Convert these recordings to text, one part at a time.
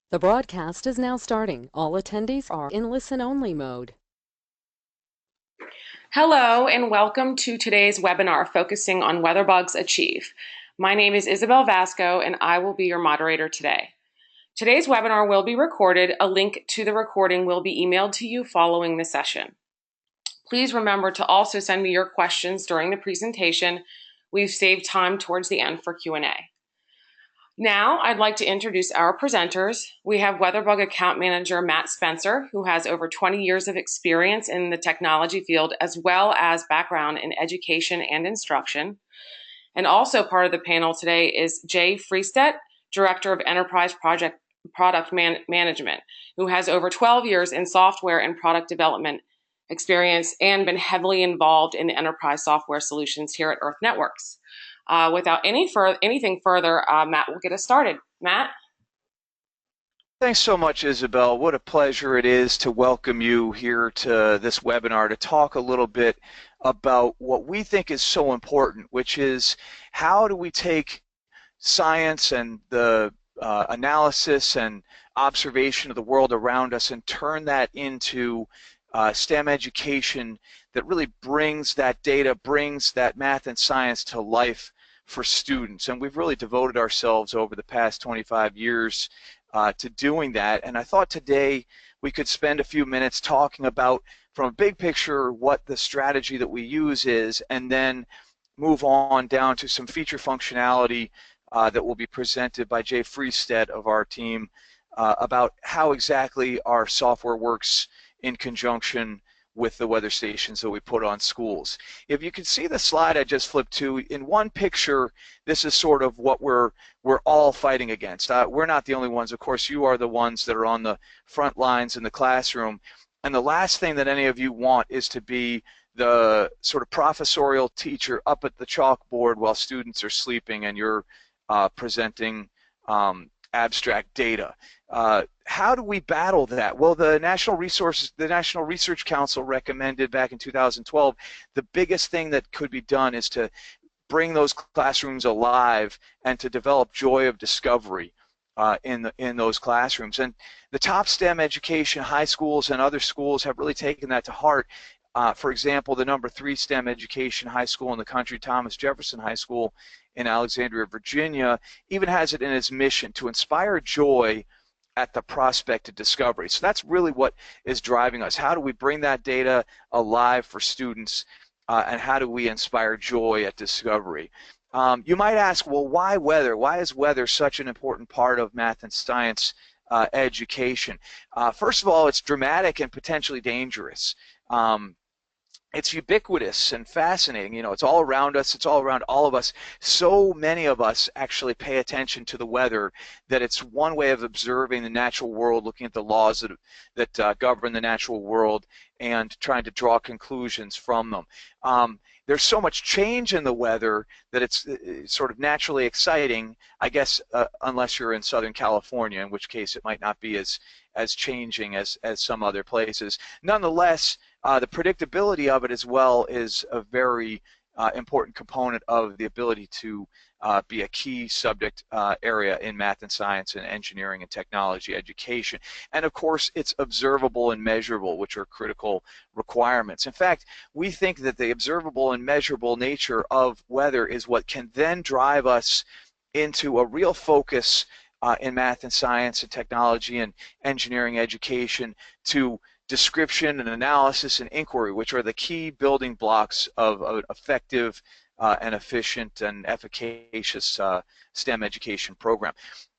The broadcast is now starting. All attendees are in listen-only mode. Hello, and welcome to today's webinar focusing on WeatherBug's Achieve. My name is Isabel Vasco, and I will be your moderator today. Today's webinar will be recorded. A link to the recording will be emailed to you following the session. Please remember to also send me your questions during the presentation. We've saved time towards the end for Q&A. Now, I'd like to introduce our presenters. We have WeatherBug Account Manager Matt Spencer, who has over 20 years of experience in the technology field, as well as background in education and instruction. And also part of the panel today is Jay Friestedt, Director of Enterprise Product Management, who has over 12 years in software and product development experience and been heavily involved in the enterprise software solutions here at Earth Networks. Without anything further, Matt will get us started. Matt? Thanks so much, Isabel. What a pleasure it is to welcome you here to this webinar to talk a little bit about what we think is so important, which is how do we take science and the analysis and observation of the world around us and turn that into STEM education that really brings that data, brings that math and science to life for students. And we've really devoted ourselves over the past 25 years to doing that. And I thought today we could spend a few minutes talking about, from a big picture, what the strategy that we use is, and then move on down to some feature functionality that will be presented by Jay Friestedt of our team about how exactly our software works in conjunction with the weather stations that we put on schools. If you can see the slide I just flipped to, in one picture, this is sort of what we're all fighting against. We're not the only ones. Of course, you are the ones that are on the front lines in the classroom. And the last thing that any of you want is to be the sort of professorial teacher up at the chalkboard while students are sleeping and you're presenting abstract data. How do we battle that? Well, the National Research Council recommended back in 2012 the biggest thing that could be done is to bring those classrooms alive and to develop joy of discovery in those classrooms. And the top STEM education, high schools and other schools have really taken that to heart. For example, the #3 STEM education high school in the country, Thomas Jefferson High School in Alexandria, Virginia, even has it in its mission to inspire joy at the prospect of discovery. So that's really what is driving us. How do we bring that data alive for students, and how do we inspire joy at discovery? You might ask, well, why weather? Why is weather such an important part of math and science education? First of all, it's dramatic and potentially dangerous. It's ubiquitous and fascinating. You know, it's all around us. It's all around all of us. So many of us actually pay attention to the weather that it's one way of observing the natural world, looking at the laws that govern the natural world and trying to draw conclusions from them. There's so much change in the weather that it's sort of naturally exciting, I guess, unless you're in Southern California, in which case it might not be as changing as some other places. Nonetheless, the predictability of it as well is a very important component of the ability to be a key subject area in math and science and engineering and technology education. And of course, it's observable and measurable, which are critical requirements. In fact, we think that the observable and measurable nature of weather is what can then drive us into a real focus in math and science and technology and engineering education to description and analysis and inquiry, which are the key building blocks of an effective and efficient and efficacious STEM education program.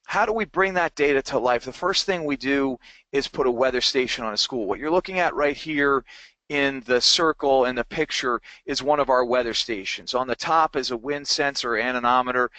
How do we bring that data to life? The first thing we do is put a weather station on a school. What you're looking at right here in the circle in the picture is one of our weather stations. On the top is a wind sensor anemometer.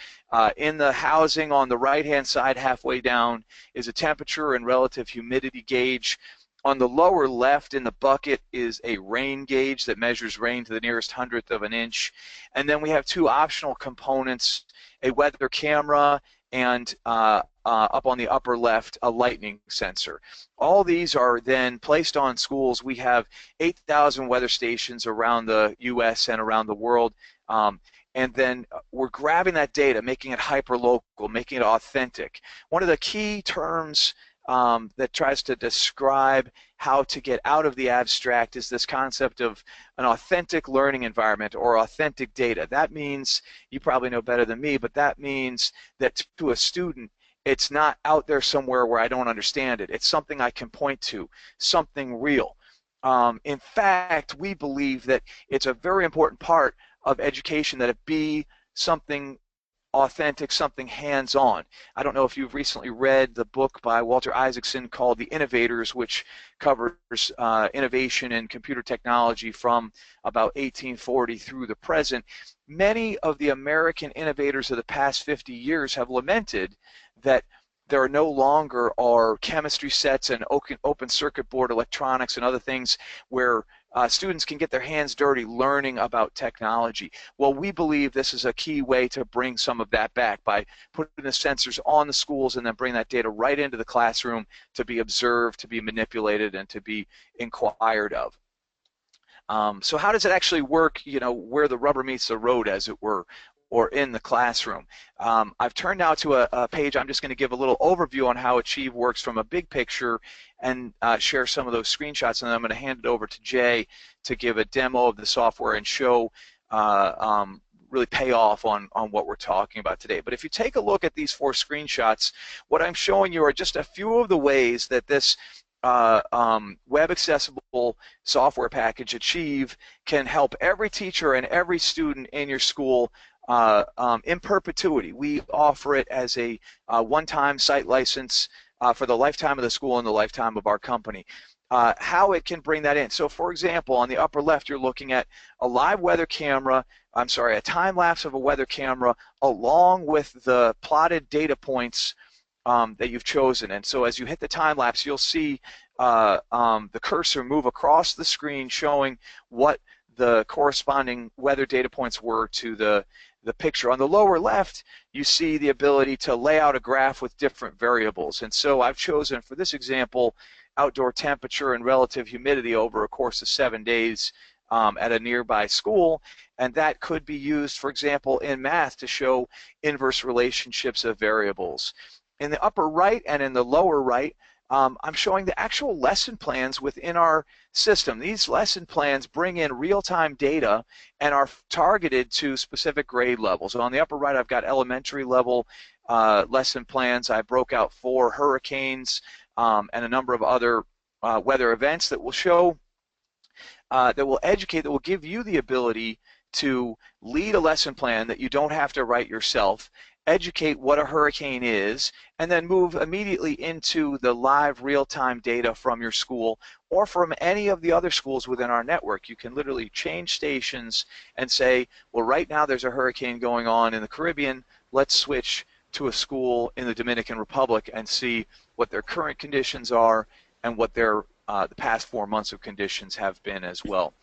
In the housing on the right-hand side, halfway down, is a temperature and relative humidity gauge. On the lower left in the bucket is a rain gauge that measures rain to the nearest hundredth of an inch. And then we have two optional components, a weather camera and up on the upper left, a lightning sensor. All these are then placed on schools. We have 8,000 weather stations around the U.S. and around the world. And then we're grabbing that data, making it hyper-local, making it authentic. One of the key terms that tries to describe how to get out of the abstract is this concept of an authentic learning environment or authentic data. That means, you probably know better than me, but that means that to a student, it's not out there somewhere where I don't understand it. It's something I can point to, something real. In fact, we believe that it's a very important part of education that it be something authentic, something hands-on. I don't know if you've recently read the book by Walter Isaacson called The Innovators, which covers innovation in computer technology from about 1840 through the present. Many of the American innovators of the past 50 years have lamented that there no longer are chemistry sets and open circuit board electronics and other things where students can get their hands dirty learning about technology. Well, we believe this is a key way to bring some of that back by putting the sensors on the schools and then bring that data right into the classroom to be observed, to be manipulated, and to be inquired of. So how does it actually work, where the rubber meets the road, as it were, or in the classroom? I've turned now to a page. I'm just going to give a little overview on how Achieve works from a big picture and share some of those screenshots, and then I'm going to hand it over to Jay to give a demo of the software and show really pay off on what we're talking about today. But if you take a look at these 4 screenshots, what I'm showing you are just a few of the ways that this web accessible software package Achieve can help every teacher and every student in your school in perpetuity. We offer it as a one-time site license for the lifetime of the school and the lifetime of our company. How it can bring that in. So for example, on the upper left, you're looking at a live weather camera, a time lapse of a weather camera along with the plotted data points that you've chosen. And so as you hit the time lapse, you'll see the cursor move across the screen showing what the corresponding weather data points were to the picture. On the lower left, you see the ability to lay out a graph with different variables. And so I've chosen for this example outdoor temperature and relative humidity over a course of 7 days at a nearby school, and that could be used, for example, in math to show inverse relationships of variables. In the upper right and in the lower right, I'm showing the actual lesson plans within our system. These lesson plans bring in real-time data and are targeted to specific grade levels. So on the upper right, I've got elementary level lesson plans. I broke out 4 hurricanes and a number of other weather events that will show, that will educate, that will give you the ability to lead a lesson plan that you don't have to write yourself, educate what a hurricane is, and then move immediately into the live real-time data from your school or from any of the other schools within our network. You can literally change stations and say, well, right now there's a hurricane going on in the Caribbean. Let's switch to a school in the Dominican Republic and see what their current conditions are and what their the past 4 months of conditions have been as well.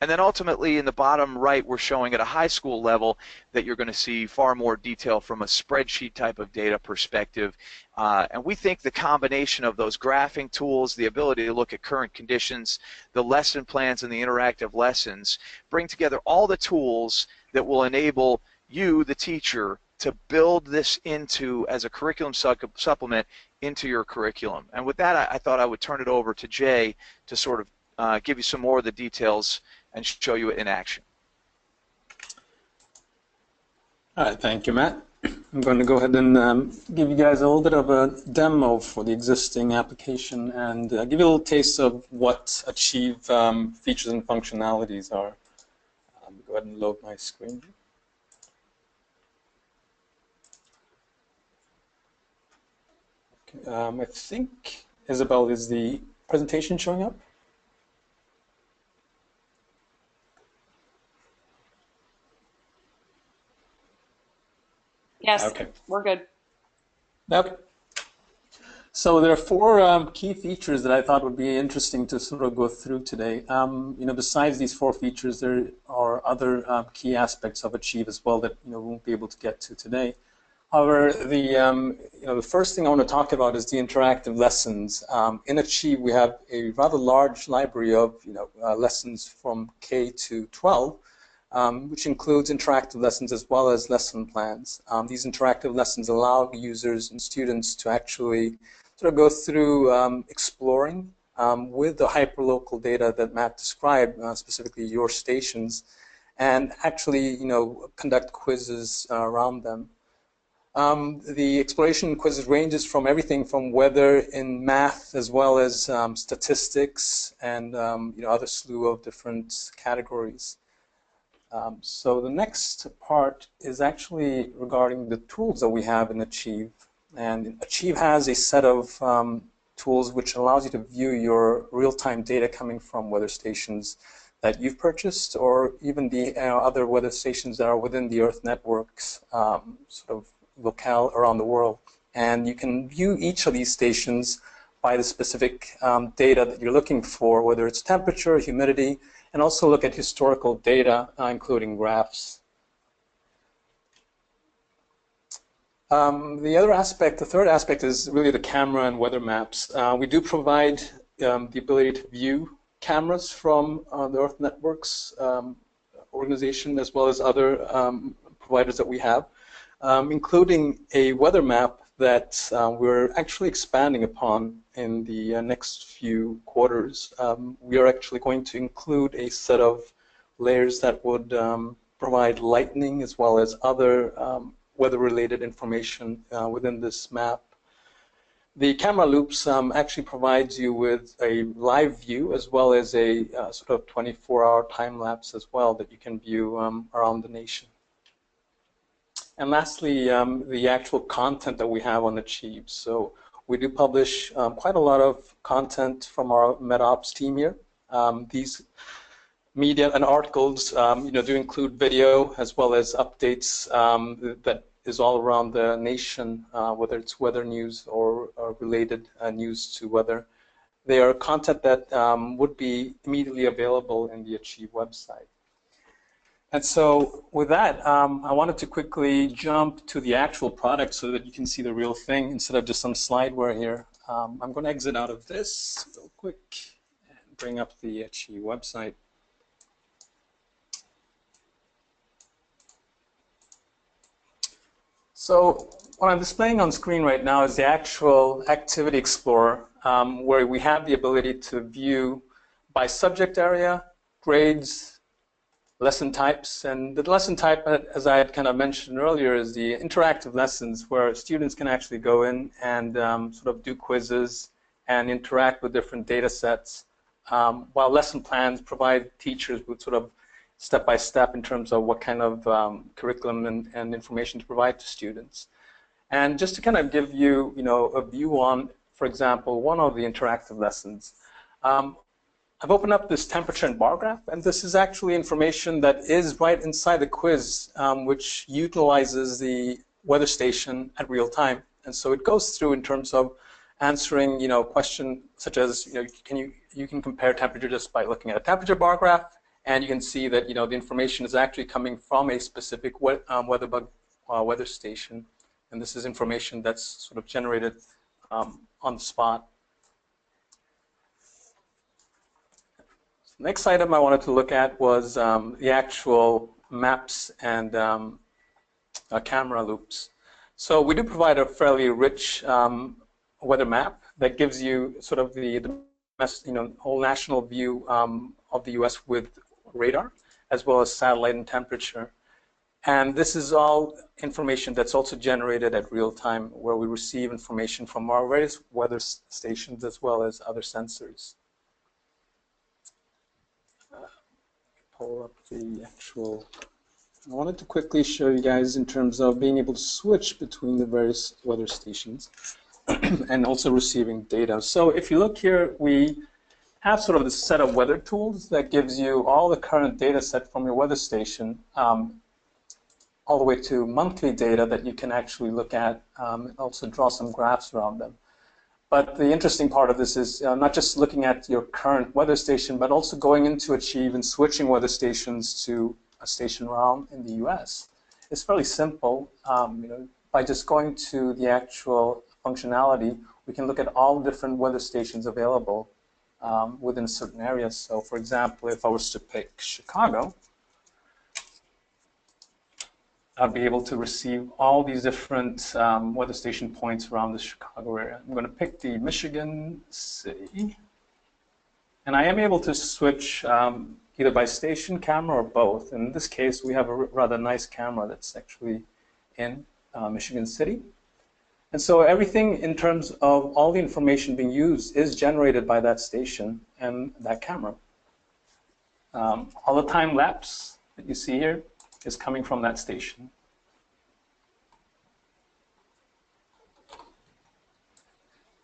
And then ultimately in the bottom right, we're showing at a high school level that you're going to see far more detail from a spreadsheet type of data perspective. And we think the combination of those graphing tools, the ability to look at current conditions, the lesson plans, and the interactive lessons bring together all the tools that will enable you, the teacher, to build this into as a curriculum supplement into your curriculum. And with that, I thought I would turn it over to Jay to sort of give you some more of the details and show you it in action. All right, thank you, Matt. I'm going to go ahead and give you guys a little bit of a demo for the existing application and give you a little taste of what Achieve features and functionalities are. Go ahead and load my screen. Okay, I think, Isabel, is the presentation showing up? Yes, okay. We're good. Okay. So there are 4 key features that I thought would be interesting to sort of go through today. Besides these 4 features, there are other key aspects of Achieve as well that we won't be able to get to today. However, the first thing I want to talk about is the interactive lessons. In Achieve, we have a rather large library of lessons from K to 12. Which includes interactive lessons as well as lesson plans. These interactive lessons allow users and students to actually sort of go through exploring with the hyperlocal data that Matt described, specifically your stations, and actually, conduct quizzes around them. The exploration quizzes ranges from everything from weather in math as well as statistics and other slew of different categories. So the next part is actually regarding the tools that we have in Achieve. And Achieve has a set of tools which allows you to view your real-time data coming from weather stations that you've purchased, or even the other weather stations that are within the Earth networks, sort of locale around the world. And you can view each of these stations by the specific data that you're looking for, whether it's temperature, humidity, and also look at historical data, including graphs. The third aspect is really the camera and weather maps. We do provide the ability to view cameras from the Earth Networks organization, as well as other providers that we have, including a weather map that we're actually expanding upon in the next few quarters. We are actually going to include a set of layers that would provide lightning as well as other weather-related information within this map. The camera loops actually provides you with a live view as well as a sort of 24-hour time lapse as well that you can view around the nation. And lastly, the actual content that we have on Achieve. So we do publish quite a lot of content from our MedOps team here. These media and articles, do include video as well as updates that is all around the nation, whether it's weather news or related news to weather. They are content that would be immediately available in the Achieve website. And so with that, I wanted to quickly jump to the actual product so that you can see the real thing instead of just some slideware here. I'm going to exit out of this real quick and bring up the Achieve website. So what I'm displaying on screen right now is the actual Activity Explorer, where we have the ability to view by subject area, grades, lesson types. And the lesson type, as I had kind of mentioned earlier, is the interactive lessons where students can actually go in and sort of do quizzes and interact with different data sets, while lesson plans provide teachers with sort of step-by-step in terms of what kind of curriculum and information to provide to students. And just to kind of give you, a view on, for example, one of the interactive lessons, I've opened up this temperature and bar graph, and this is actually information that is right inside the quiz, which utilizes the weather station at real time. And so it goes through in terms of answering, questions such as, you can compare temperature just by looking at a temperature bar graph, and you can see that the information is actually coming from a specific WeatherBug weather station, and this is information that's sort of generated on the spot. The next item I wanted to look at was the actual maps and camera loops. So we do provide a fairly rich weather map that gives you sort of the whole national view of the U.S. with radar, as well as satellite and temperature. And this is all information that's also generated at real time, where we receive information from our various weather stations as well as other sensors. Pull up the actual, I wanted to quickly show you guys in terms of being able to switch between the various weather stations and also receiving data. So if you look here, we have sort of this set of weather tools that gives you all the current data set from your weather station, all the way to monthly data that you can actually look at, and also draw some graphs around them. But the interesting part of this is not just looking at your current weather station, but also going into Achieve and switching weather stations to a station around in the US. It's fairly simple. By just going to the actual functionality, we can look at all different weather stations available within certain areas. So for example, if I was to pick Chicago, I'll be able to receive all these different weather station points around the Chicago area. I'm going to pick the Michigan City, and I am able to switch either by station, camera, or both. In this case, we have a rather nice camera that's actually in Michigan City. And so everything in terms of all the information being used is generated by that station and that camera. All the time lapse that you see here is coming from that station.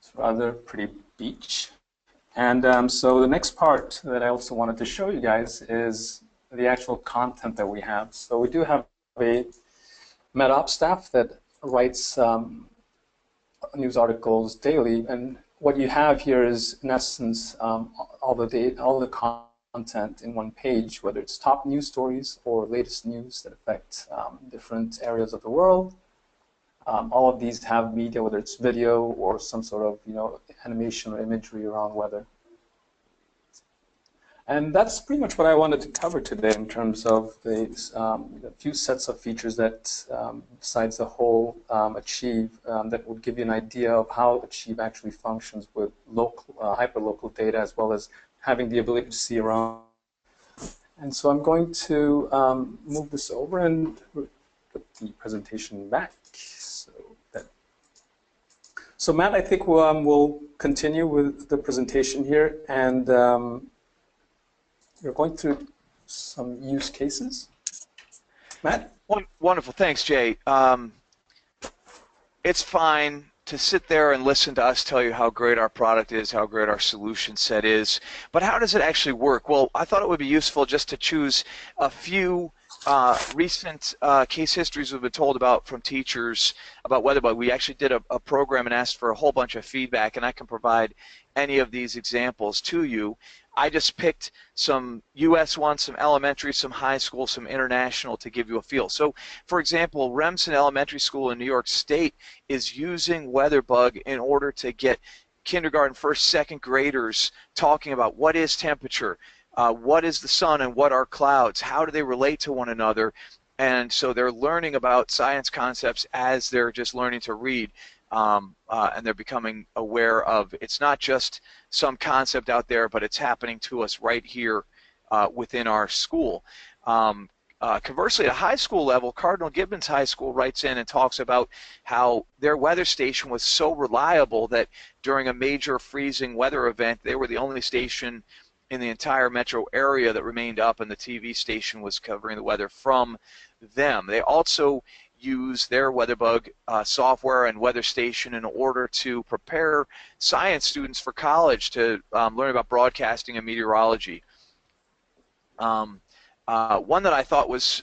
It's rather pretty beach. And so the next part that I also wanted to show you guys is the actual content that we have. So we do have a MedOps staff that writes news articles daily, and what you have here is, in essence, all the content in one page, whether it's top news stories or latest news that affect different areas of the world. All of these have media, whether it's video or some sort of animation or imagery around weather. And that's pretty much what I wanted to cover today in terms of the few sets of features that, besides the whole Achieve, that would give you an idea of how Achieve actually functions with local, hyperlocal data, as well as having the ability to see around. And so I'm going to move this over and put the presentation back. So Matt, I think we'll continue with the presentation here, and you're going through some use cases. Matt? Wonderful. Thanks, Jay. It's fine to sit there and listen to us tell you how great our product is, how great our solution set is, but how does it actually work? Well, I thought it would be useful just to choose a few recent case histories we've been told about from teachers about WeatherBug. We actually did a program and asked for a whole bunch of feedback, and I can provide any of these examples to you. I just picked some US ones, some elementary, some high school, some international to give you a feel. So, for example, Remsen Elementary School in New York State is using WeatherBug in order to get kindergarten, first, second graders talking about what is temperature, what is the sun, and what are clouds, how do they relate to one another. And so they're learning about science concepts as they're just learning to read. And they're becoming aware of it's not just some concept out there, but it's happening to us right here within our school. Conversely, at a high school level, Cardinal Gibbons High School writes in and talks about how their weather station was so reliable that during a major freezing weather event, they were the only station in the entire metro area that remained up, and the TV station was covering the weather from them. They also use their WeatherBug software and weather station in order to prepare science students for college to learn about broadcasting and meteorology. One that I thought was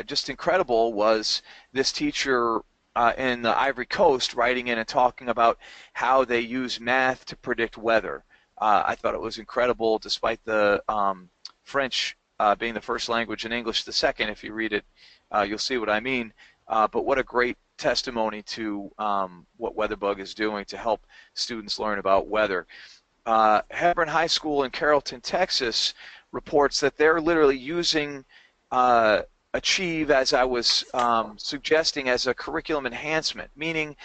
just incredible was this teacher in the Ivory Coast writing in and talking about how they use math to predict weather. I thought it was incredible, despite the French being the first language and English the second. If you read it, you'll see what I mean. But what a great testimony to what WeatherBug is doing to help students learn about weather. Hebron High School in Carrollton, Texas reports that they're literally using Achieve, as I was suggesting, as a curriculum enhancement, meaning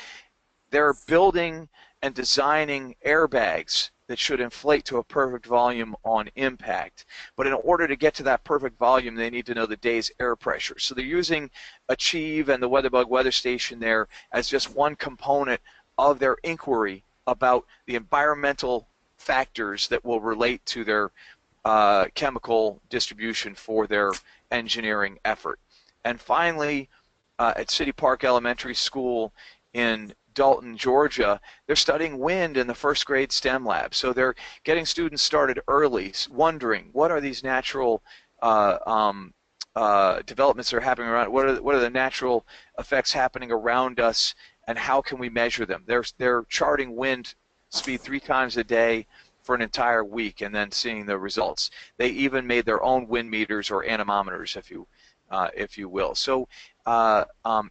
they're building and designing airbags that should inflate to a perfect volume on impact. But in order to get to that perfect volume, they need to know the day's air pressure. So they're using Achieve and the WeatherBug weather station there as just one component of their inquiry about the environmental factors that will relate to their chemical distribution for their engineering effort. And finally, at City Park Elementary School in Dalton, Georgia, they're studying wind in the first grade STEM lab. So they're getting students started early, wondering what are these natural developments that are happening around, what are the natural effects happening around us, and how can we measure them. They're charting wind speed 3 times a day for an entire week and then seeing the results. They even made their own wind meters, or anemometers, if you will. So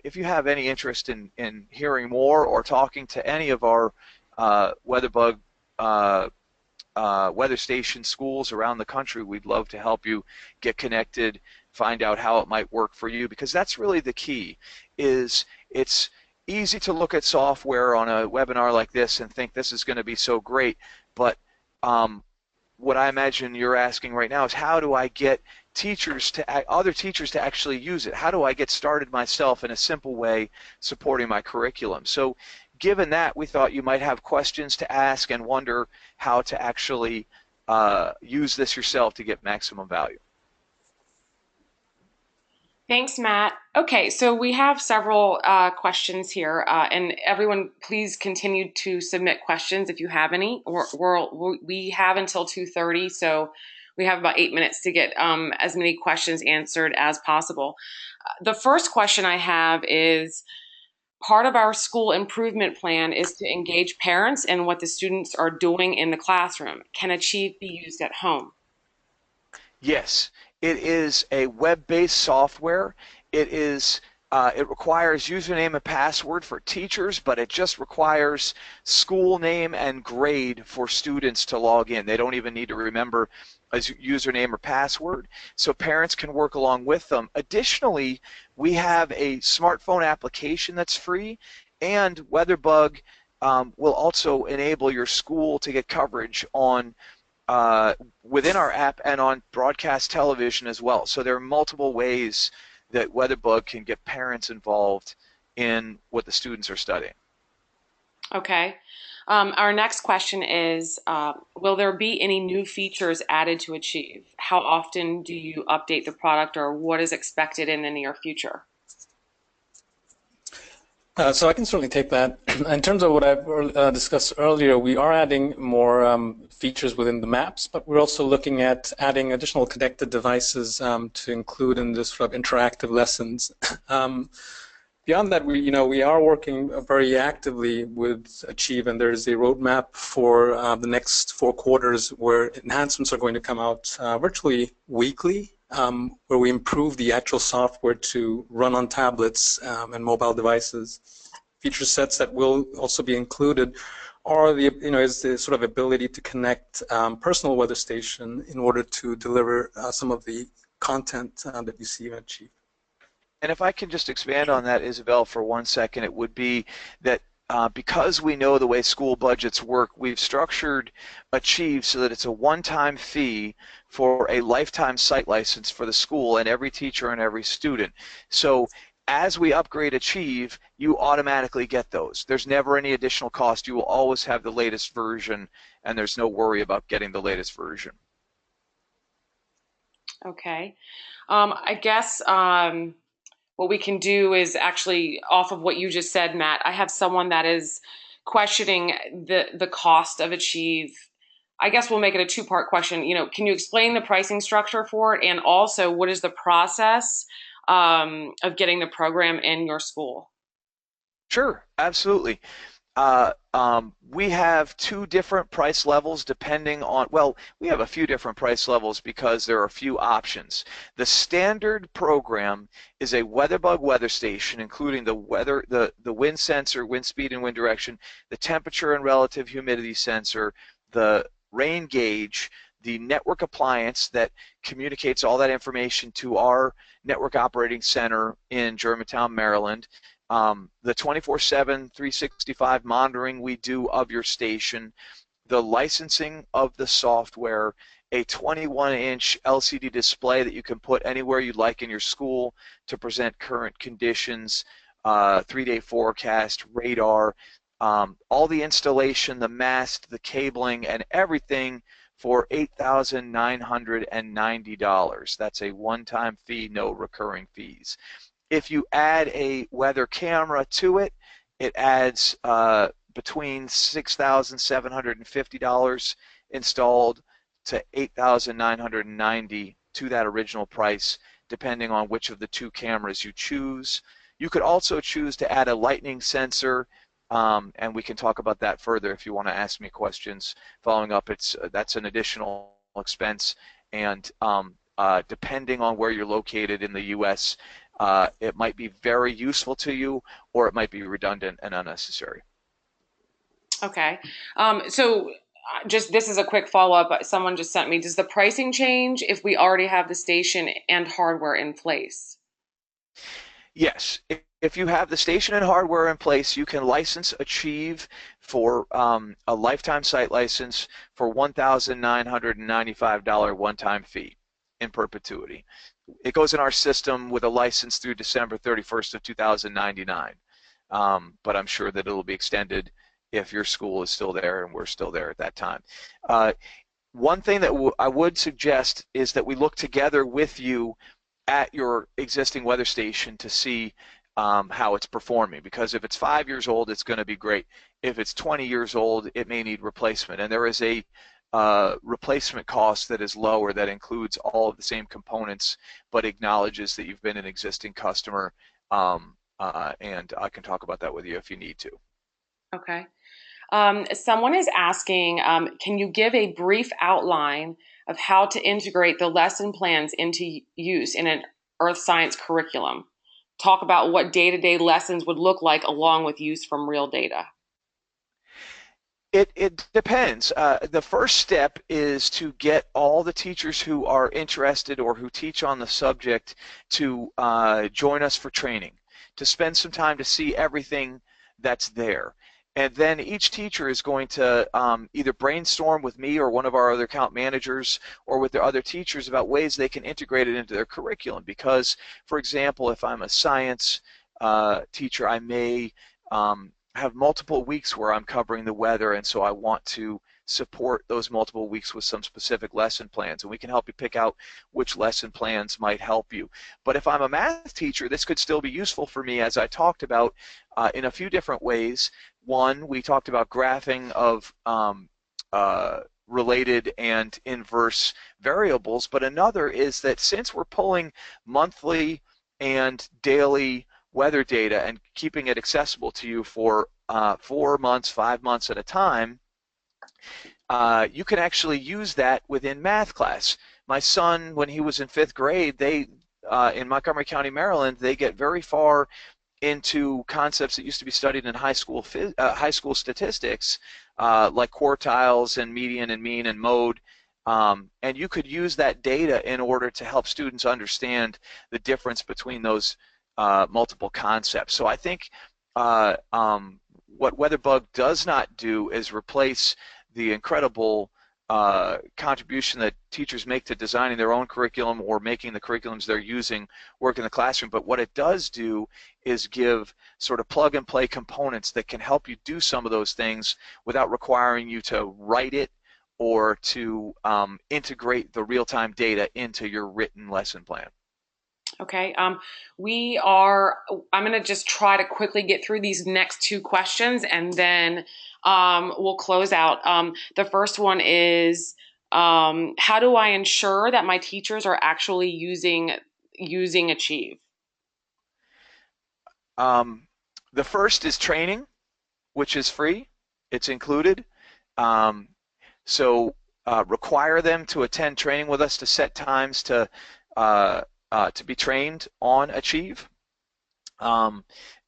if you have any interest in hearing more or talking to any of our WeatherBug weather station schools around the country, we'd love to help you get connected, find out how it might work for you, because that's really the key. Is it's easy to look at software on a webinar like this and think this is going to be so great, but what I imagine you're asking right now is how do I get other teachers to actually use it? How do I get started myself in a simple way supporting my curriculum? So given that, we thought you might have questions to ask and wonder how to actually use this yourself to get maximum value. Thanks, Matt. Okay, so we have several questions here, and everyone, please continue to submit questions if you have any. We have until 2:30, so we have about 8 minutes to get as many questions answered as possible. The first question I have is, part of our school improvement plan is to engage parents in what the students are doing in the classroom. Can Achieve be used at home? Yes, it is a web-based software. It requires username and password for teachers, but it just requires school name and grade for students to log in. They don't even need to remember a username or password, so parents can work along with them. Additionally, we have a smartphone application that's free, and WeatherBug will also enable your school to get coverage on within our app and on broadcast television as well. So there are multiple ways that WeatherBug can get parents involved in what the students are studying. Okay. Our next question is, will there be any new features added to Achieve? How often do you update the product, or what is expected in the near future? So I can certainly take that. In terms of what I've discussed earlier, we are adding more features within the maps, but we're also looking at adding additional connected devices to include in this sort of interactive lessons. Beyond that, we are working very actively with Achieve, and there's a roadmap for the next 4 quarters where enhancements are going to come out virtually weekly, where we improve the actual software to run on tablets and mobile devices. Feature sets that will also be included are is the sort of ability to connect personal weather station in order to deliver some of the content that you see in Achieve. And if I can just expand on that, Isabel, for 1 second, it would be that because we know the way school budgets work, we've structured Achieve so that it's a one-time fee for a lifetime site license for the school and every teacher and every student. So as we upgrade Achieve, you automatically get those. There's never any additional cost. You will always have the latest version, and there's no worry about getting the latest version. Okay. I guess what we can do is actually, off of what you just said, Matt, I have someone that is questioning the cost of Achieve. I guess we'll make it a 2-part question. Can you explain the pricing structure for it, and also what is the process of getting the program in your school? Sure, absolutely. We have 2 different price levels depending on, well, we have a few different price levels because there are a few options. The standard program is a WeatherBug weather station, including the wind sensor, wind speed and wind direction, the temperature and relative humidity sensor, the rain gauge, the network appliance that communicates all that information to our network operating center in Germantown, Maryland, the 24/7, 365 monitoring we do of your station, the licensing of the software, a 21-inch LCD display that you can put anywhere you'd like in your school to present current conditions, 3-day forecast, radar, all the installation, the mast, the cabling, and everything for $8,990. That's a one-time fee, no recurring fees. If you add a weather camera to it, it adds between $6,750 installed to $8,990 to that original price, depending on which of the 2 cameras you choose. You could also choose to add a lightning sensor, and we can talk about that further if you want to ask me questions following up. That's an additional expense, and depending on where you're located in the U.S., it might be very useful to you, or it might be redundant and unnecessary. Okay. So just this is a quick follow-up. Someone just sent me, does the pricing change if we already have the station and hardware in place? Yes, if you have the station and hardware in place, you can license Achieve for a lifetime site license for $1,995 one-time fee in perpetuity. It goes in our system with a license through December 31st of 2099, but I'm sure that it'll be extended if your school is still there and we're still there at that time. One thing that I would suggest is that we look together with you at your existing weather station to see how it's performing, because if it's 5 years old, it's going to be great. If it's 20 years old, it may need replacement, and there is a replacement cost that is lower that includes all of the same components but acknowledges that you've been an existing customer, and I can talk about that with you if you need to. Okay. Someone is asking, can you give a brief outline of how to integrate the lesson plans into use in an earth science curriculum? Talk about what day-to-day lessons would look like along with use from real data. It depends. The first step is to get all the teachers who are interested or who teach on the subject to join us for training, to spend some time to see everything that's there. And then each teacher is going to either brainstorm with me or one of our other account managers or with their other teachers about ways they can integrate it into their curriculum. Because, for example, if I'm a science teacher, I may have multiple weeks where I'm covering the weather, and so I want to support those multiple weeks with some specific lesson plans, and we can help you pick out which lesson plans might help you. But if I'm a math teacher, this could still be useful for me, as I talked about in a few different ways. One, we talked about graphing of related and inverse variables, but another is that since we're pulling monthly and daily weather data and keeping it accessible to you for 4 months, 5 months at a time, you can actually use that within math class. My son, when he was in 5th grade, they in Montgomery County, Maryland, they get very far into concepts that used to be studied in high school statistics, like quartiles and median and mean and mode. And you could use that data in order to help students understand the difference between those multiple concepts. So I think what WeatherBug does not do is replace the incredible contribution that teachers make to designing their own curriculum or making the curriculums they're using work in the classroom. But what it does do is give sort of plug and play components that can help you do some of those things without requiring you to write it or to integrate the real-time data into your written lesson plan. Okay. I'm going to just try to quickly get through these next two questions and then we'll close out. The first one is, how do I ensure that my teachers are actually using Achieve? The first is training, which is free. It's included. So require them to attend training with us to set times to be trained on Achieve.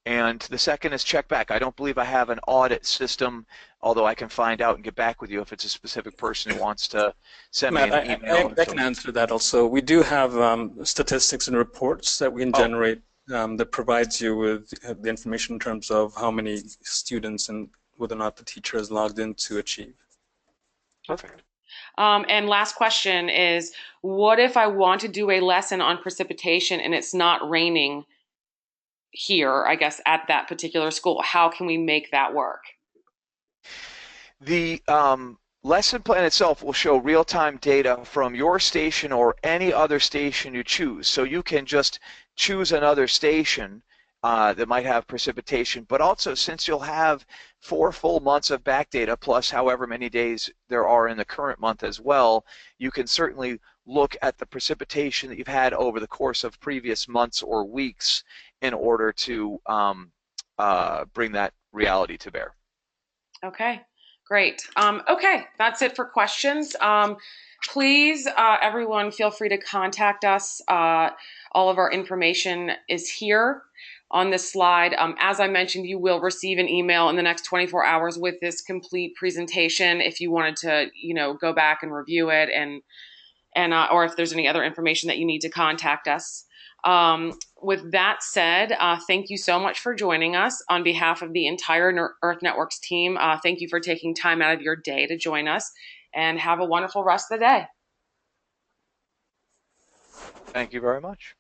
And the second is check back. I don't believe I have an audit system, although I can find out and get back with you if it's a specific person who wants to send me an email. I can answer that also. We do have statistics and reports that we can generate that provides you with the information in terms of how many students and whether or not the teacher is logged in to Achieve. Perfect. And last question is, what if I want to do a lesson on precipitation and it's not raining here, I guess, at that particular school? How can we make that work? The lesson plan itself will show real-time data from your station or any other station you choose. So you can just choose another station that might have precipitation, but also since you'll have 4 full months of back data plus however many days there are in the current month as well, you can certainly look at the precipitation that you've had over the course of previous months or weeks in order to bring that reality to bear. Okay, great. Okay, that's it for questions. Please, everyone, feel free to contact us. All of our information is here. on this slide. As I mentioned, you will receive an email in the next 24 hours with this complete presentation if you wanted to, go back and review it or if there's any other information that you need to contact us. With that said, thank you so much for joining us on behalf of the entire Earth Networks team. Thank you for taking time out of your day to join us, and have a wonderful rest of the day. Thank you very much.